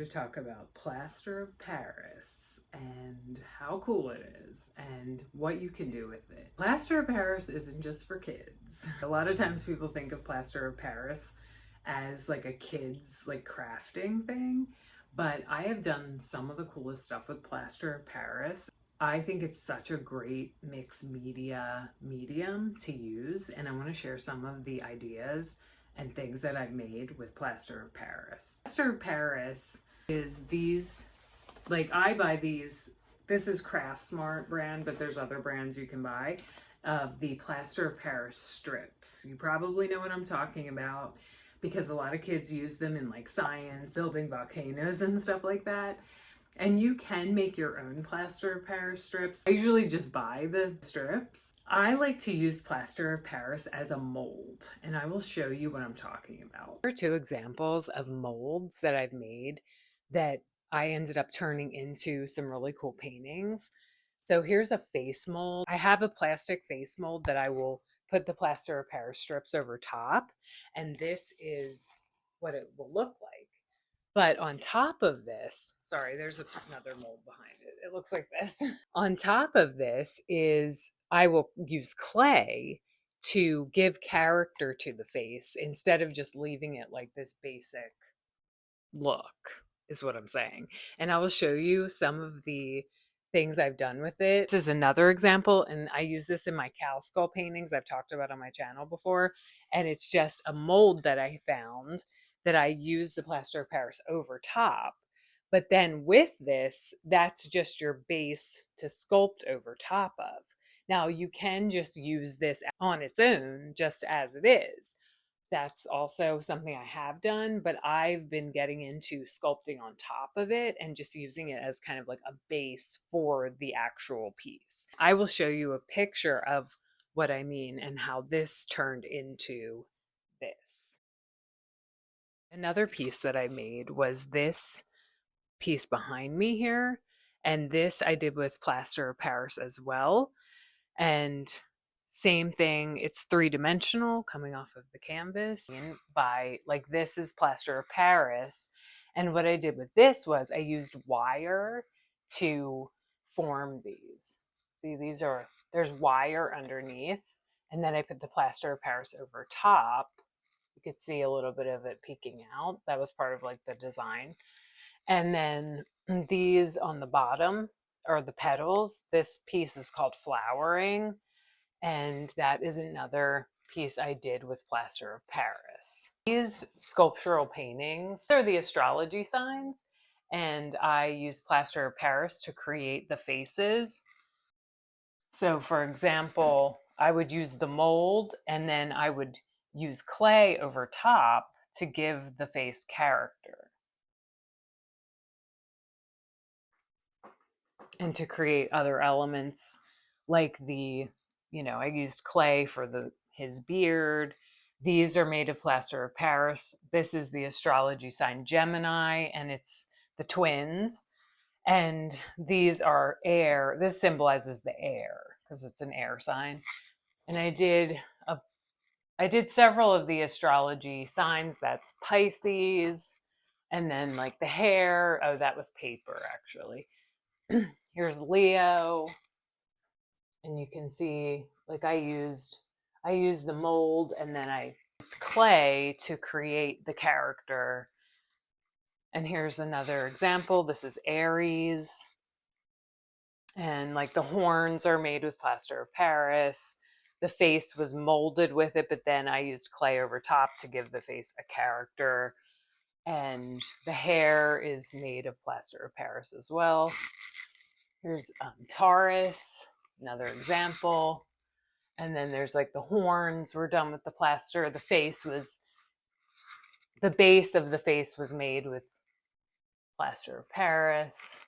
talk about Plaster of Paris and how cool it is and what you can do with it. Plaster of Paris isn't just for kids. A lot of times people think of Plaster of Paris as like a kid's like crafting thing, but I have done some of the coolest stuff with Plaster of Paris. I think it's such a great mixed media medium to use, and I want to share some of the ideas and things that I've made with Plaster of Paris. Plaster of Paris is these, like I buy these, this is Craft Smart brand, but there's other brands you can buy of the Plaster of Paris strips. You probably know what I'm talking about because a lot of kids use them in like science, building volcanoes and stuff like that. And you can make your own Plaster of Paris strips. I usually just buy the strips. I like to use Plaster of Paris as a mold, and I will show you what I'm talking about. Here are two examples of molds that I've made that I ended up turning into some really cool paintings. So here's a face mold. I have a plastic face mold that I will put the Plaster of Paris strips over top, and this is what it will look like. But on top of this, sorry, there's another mold behind it. It looks like this. On top of this is I will use clay to give character to the face instead of just leaving it like this basic look, is what I'm saying. And I will show you some of the things I've done with it. This is another example, and I use this in my cow skull paintings I've talked about on my channel before. And it's just a mold that I found that I use the Plaster of Paris over top. But then with this, that's just your base to sculpt over top of. Now you can just use this on its own, just as it is. That's also something I have done, but I've been getting into sculpting on top of it and just using it as kind of like a base for the actual piece. I will show you a picture of what I mean and how this turned into this. Another piece that I made was this piece behind me here. And this I did with Plaster of Paris as well. And same thing, it's three-dimensional coming off of the canvas. By like this is Plaster of Paris. And what I did with this was I used wire to form these. See, there's wire underneath. And then I put the Plaster of Paris over top. You could see a little bit of it peeking out. That was part of like the design. And then these on the bottom are the petals. This piece is called flowering. And that is another piece I did with Plaster of Paris. These sculptural paintings are the astrology signs. And I use Plaster of Paris to create the faces. So for example, I would use the mold and then I would use clay over top to give the face character and to create other elements like I used clay for his beard. These are made of Plaster of Paris. This is the astrology sign Gemini, and it's the twins. And these are air. This symbolizes the air because it's an air sign. And I did several of the astrology signs. That's Pisces. And then like the hair. Oh, that was paper actually. Here's Leo. And you can see like I used the mold and then I used clay to create the character. And here's another example. This is Aries. And like the horns are made with Plaster of Paris. The face was molded with it, but then I used clay over top to give the face a character. And the hair is made of Plaster of Paris as well. Here's Taurus, another example. And then there's like the horns were done with the plaster. The base of the face was made with Plaster of Paris.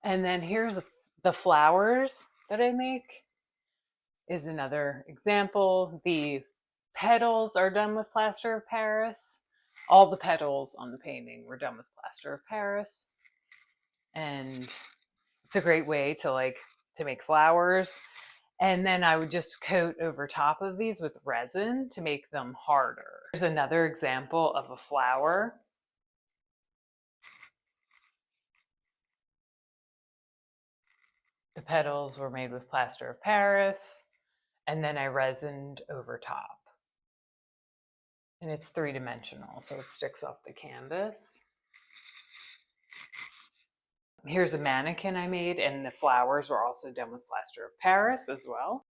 And then here's the flowers that I make is another example. The petals are done with Plaster of Paris. All the petals on the painting were done with Plaster of Paris. And it's a great way to make flowers. And then I would just coat over top of these with resin to make them harder. Here's another example of a flower. The petals were made with plaster of Paris, and then I resined over top. And it's three-dimensional, so it sticks off the canvas. Here's a mannequin I made, and the flowers were also done with plaster of Paris as well.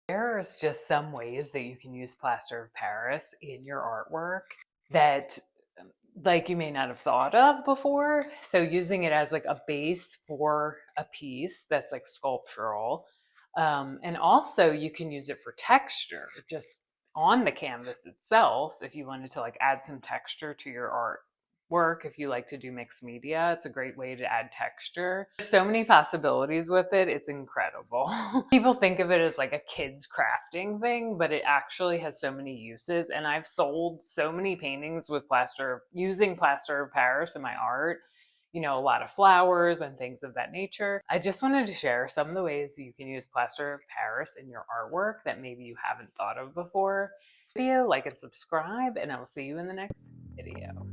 There's just some ways that you can use plaster of Paris in your artwork that like you may not have thought of before. So using it as like a base for a piece that's like sculptural. And also you can use it for texture just on the canvas itself if you wanted to like add some texture to your art work. If you like to do mixed media, it's a great way to add texture. There's so many possibilities with it. It's incredible. People think of it as like a kid's crafting thing, but it actually has so many uses. And I've sold so many paintings with using plaster of Paris in my art. You know, a lot of flowers and things of that nature. I just wanted to share some of the ways you can use plaster of Paris in your artwork that maybe you haven't thought of before. Like and subscribe, and I will see you in the next video.